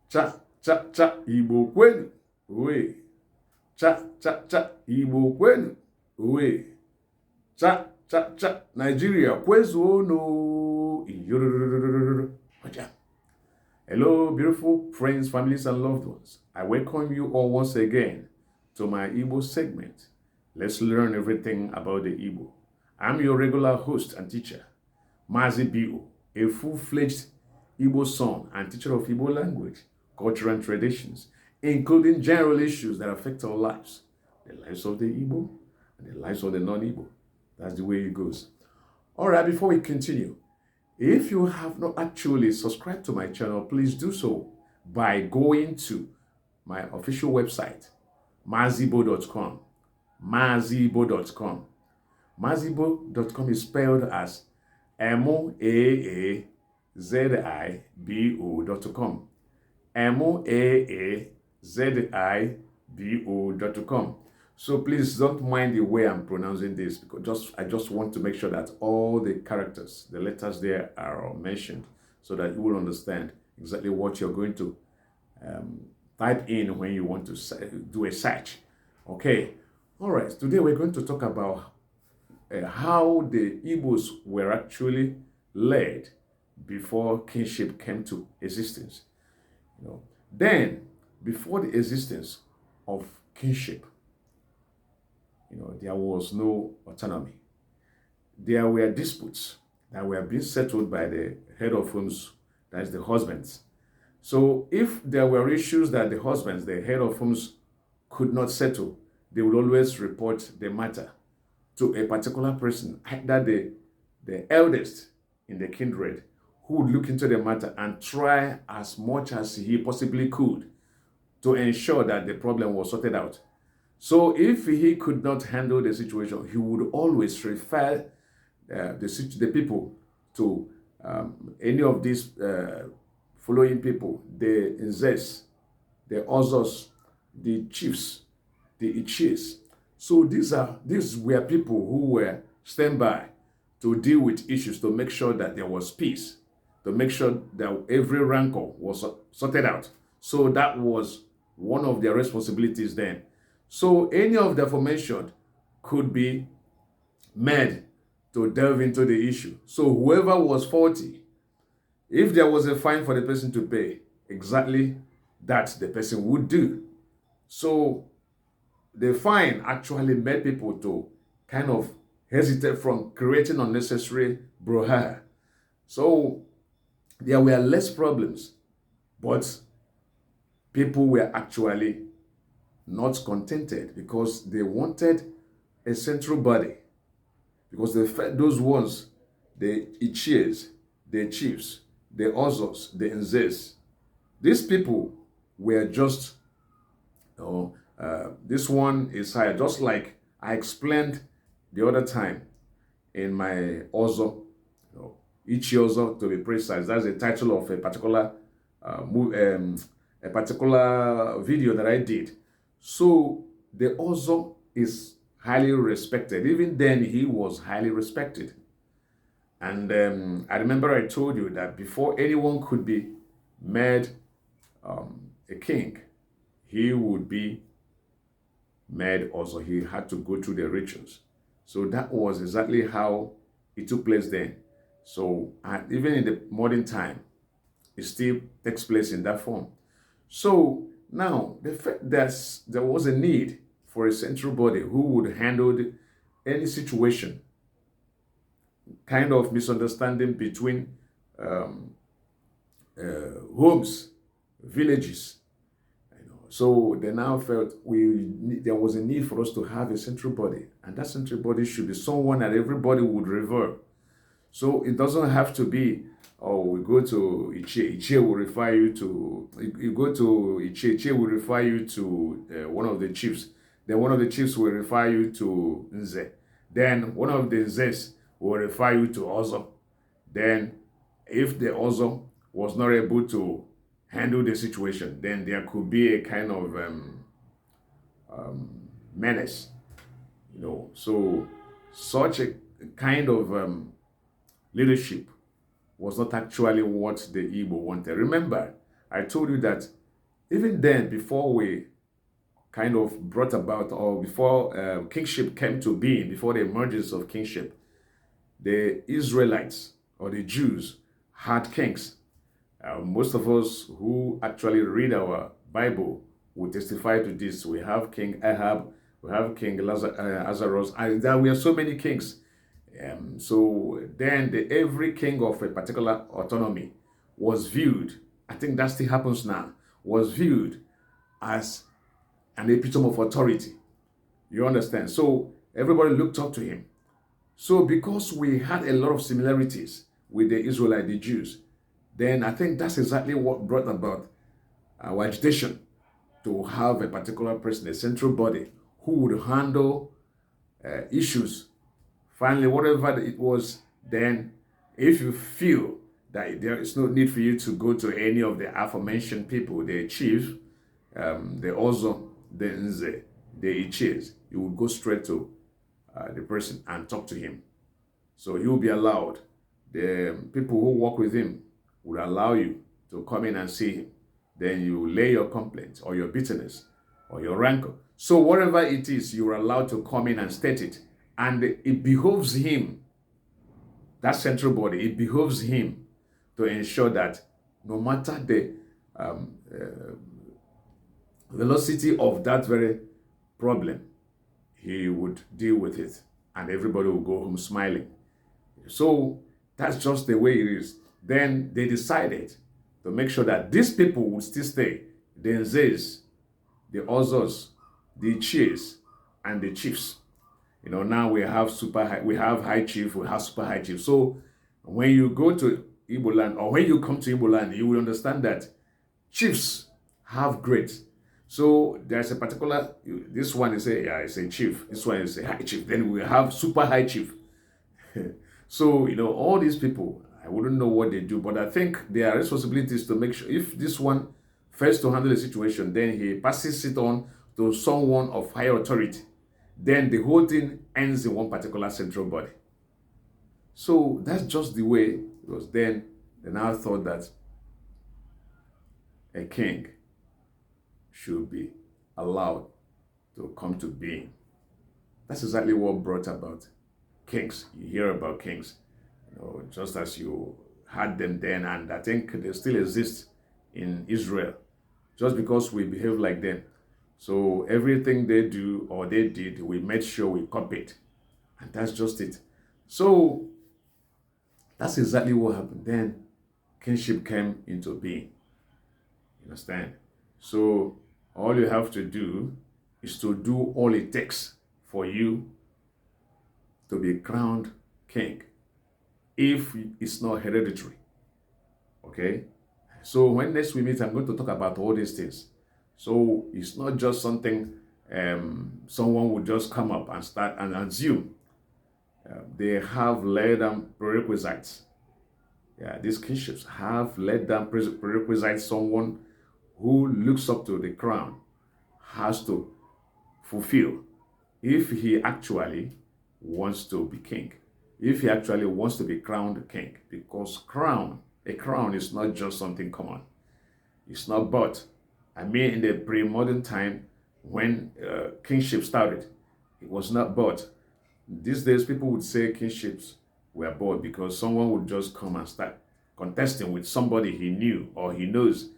Cha, cha, cha, Igbo kwenu. Owe. Cha, cha, cha, Igbo kwenu. Owe. Cha, cha, cha, Nigeria kwezuo no. Hello, beautiful friends, families, and loved ones. I welcome you all once again to my Igbo segment. Let's learn everything about the Igbo. I'm your regular host and teacher, Mazi B.O., a full-fledged Igbo son and teacher of Igbo language, culture, and traditions, including general issues that affect our lives, the lives of the Igbo and the lives of the non-Igbo. That's the way it goes. All right, before we continue, if you have not actually subscribed to my channel, please do so by going to my official website, mazibo.com. Mazibo.com. Mazibo.com is spelled as MOAAZIBO.com. MOAAZIBO.com. So please don't mind the way I'm pronouncing this, because I just want to make sure that all the characters, the letters there are mentioned, so that you will understand exactly what you're going to type in when you want to do a search. Okay. All right. Today we're going to talk about how the Igbos were actually led before kingship came to existence. Then, before the existence of kingship, there was no autonomy. There were disputes that were being settled by the head of homes, that is the husbands. So if there were issues that the husbands, the head of homes, could not settle, they would always report the matter to a particular person, either the eldest in the kindred, who would look into the matter and try as much as he possibly could to ensure that the problem was sorted out. So if he could not handle the situation, he would always refer the people to any of these following people: the Nzes, the Ozos, the chiefs, the Ichies. So these were people who were standby to deal with issues, to make sure that there was peace, to make sure that every rancor was sorted out. So that was one of their responsibilities then. So any of the aforementioned could be made to delve into the issue. So whoever was faulty, if there was a fine for the person to pay, exactly that the person would do. So the fine actually made people to kind of hesitate from creating unnecessary brouhaha. So there were less problems, but people were actually not contented because they wanted a central body. Because those ones, the Ichies, the chiefs, the Ozos, the Nzes, these people were just, this one is higher. Just like I explained the other time in my Ozo, Ichi Ozo to be precise. That's the title of a particular video that I did. So the Ozo is highly respected. Even then, he was highly respected. And I remember I told you that before anyone could be made a king, he would be made Ozo. He had to go through the rituals. So that was exactly how it took place then. So even in the modern time, it still takes place in that form. So now, the fact that there was a need for a central body who would handle any situation, kind of misunderstanding between homes, villages. So they now felt there was a need for us to have a central body, and that central body should be someone that everybody would revere. So it doesn't have to be, we go to Ichie. Ichie will refer you to, you go to Ichie. Ichie will refer you to one of the chiefs. Then one of the chiefs will refer you to Nze. Then one of the Nzes will refer you to Ozo. Then if the Ozo was not able to handle the situation, then there could be a kind of menace. So such a kind of leadership was not actually what the Igbo wanted. Remember, I told you that Even then, before we kind of brought about, or before kingship came to being, before the emergence of kingship, the Israelites or the Jews had kings. Most of us who actually read our Bible will testify to this. We have King Ahab, we have King Lazarus, and there were so many kings. So then every king of a particular autonomy was viewed, I think that still happens now, was viewed as an epitome of authority. You understand? So everybody looked up to him. So because we had a lot of similarities with the Israelite, the Jews, then I think that's exactly what brought about our agitation to have a particular person, a central body, who would handle issues. Finally, whatever it was, then if you feel that there is no need for you to go to any of the aforementioned people, the chief, the Ozo, the Nze, the Ichies, you would go straight to the person and talk to him. So he will be allowed. The people who work with him would allow you to come in and see him. Then you lay your complaint or your bitterness or your rancor. So whatever it is, you're allowed to come in and state it. And it behoves him, that central body, it behoves him to ensure that no matter the velocity of that very problem, he would deal with it and everybody will go home smiling. So that's just the way it is. Then they decided to make sure that these people would still stay. The Nzes, the Ozos, the Chiefs, and the Chiefs. Now we have high chief, we have super high chief. So when you go to Igboland, or when you come to Igboland, you will understand that chiefs have grades. So there's a particular, this one is a chief, this one is a high chief, then we have super high chief. So, all these people, I wouldn't know what they do, but I think their responsibility is to make sure if this one fails to handle the situation, then he passes it on to someone of higher authority. Then the whole thing ends in one particular central body. So that's just the way it was then. Then I thought that a king should be allowed to come to being. That's exactly what brought about kings. You hear about kings, just as you had them then, and I think they still exist in Israel, just because we behave like them. So everything they do or they did, we made sure we copied. And that's just it. So that's exactly what happened. Then kingship came into being. You understand? So all you have to do is to do all it takes for you to be crowned king, if it's not hereditary. Okay? So when next we meet, I'm going to talk about all these things. So it's not just something someone would just come up and start and assume. They have laid down prerequisites. Yeah, these kingships have laid down prerequisites. Someone who looks up to the crown has to fulfill if he actually wants to be king, if he actually wants to be crowned king. Because a crown is not just something common. It's not bought. I mean, in the pre-modern time, when kingship started, it was not bought. These days, people would say kingships were bought because someone would just come and start contesting with somebody he knew or he knows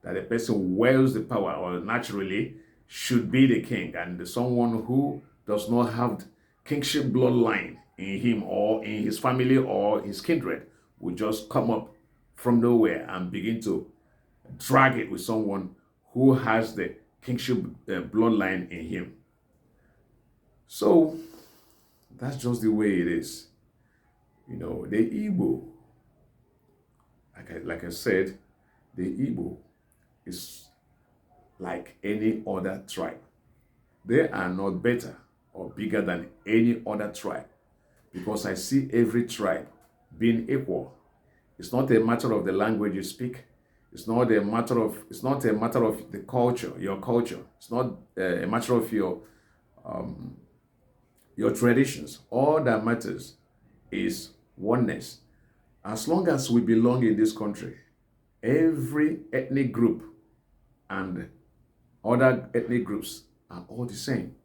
that the person wields the power or naturally should be the king, and someone who does not have kingship bloodline in him or in his family or his kindred would just come up from nowhere and begin to drag it with someone who has the kingship bloodline in him. So that's just the way it is. The Igbo, like I said, the Igbo is like any other tribe. They are not better or bigger than any other tribe, because I see every tribe being equal. It's not a matter of the language you speak. It's not a matter of the culture, your culture. It's not a matter of your traditions. All that matters is oneness. As long as we belong in this country, every ethnic group and other ethnic groups are all the same.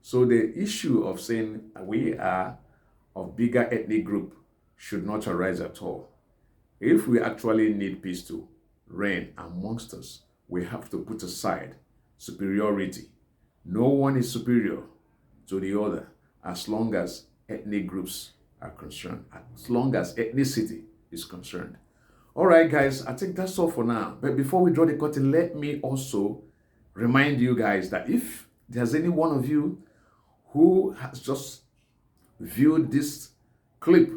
So the issue of saying we are of bigger ethnic group should not arise at all. If we actually need peace to reign amongst us, we have to put aside superiority. No one is superior to the other as long as ethnic groups are concerned, as long as ethnicity is concerned. All right, guys, I think that's all for now. But before we draw the curtain, let me also remind you guys that if there's any one of you who has just viewed this clip,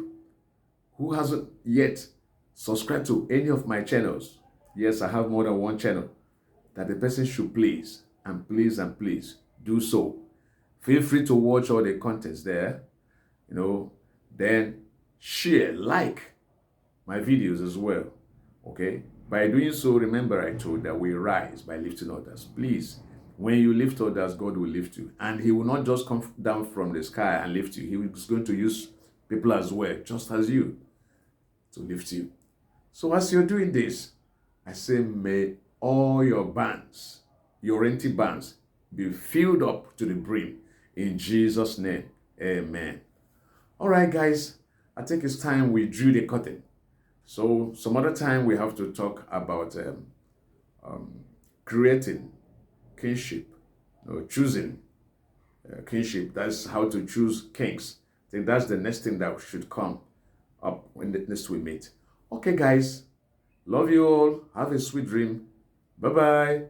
who hasn't yet subscribed to any of my channels, yes, I have more than one channel, that the person should please do so. Feel free to watch all the contents there, then share, like my videos as well, okay? By doing so, remember I told that we rise by lifting others. Please, when you lift others, God will lift you. And he will not just come down from the sky and lift you. He is going to use people as well, just as you, to lift you. So as you're doing this, I say, may all your barns, your empty barns, be filled up to the brim. In Jesus' name, amen. All right, guys, I think it's time we drew the curtain. So some other time we have to talk about creating kingship, choosing kingship. That's how to choose kings. I think that's the next thing that should come up when next we meet. Okay, guys, love you all. Have a sweet dream. Bye-bye.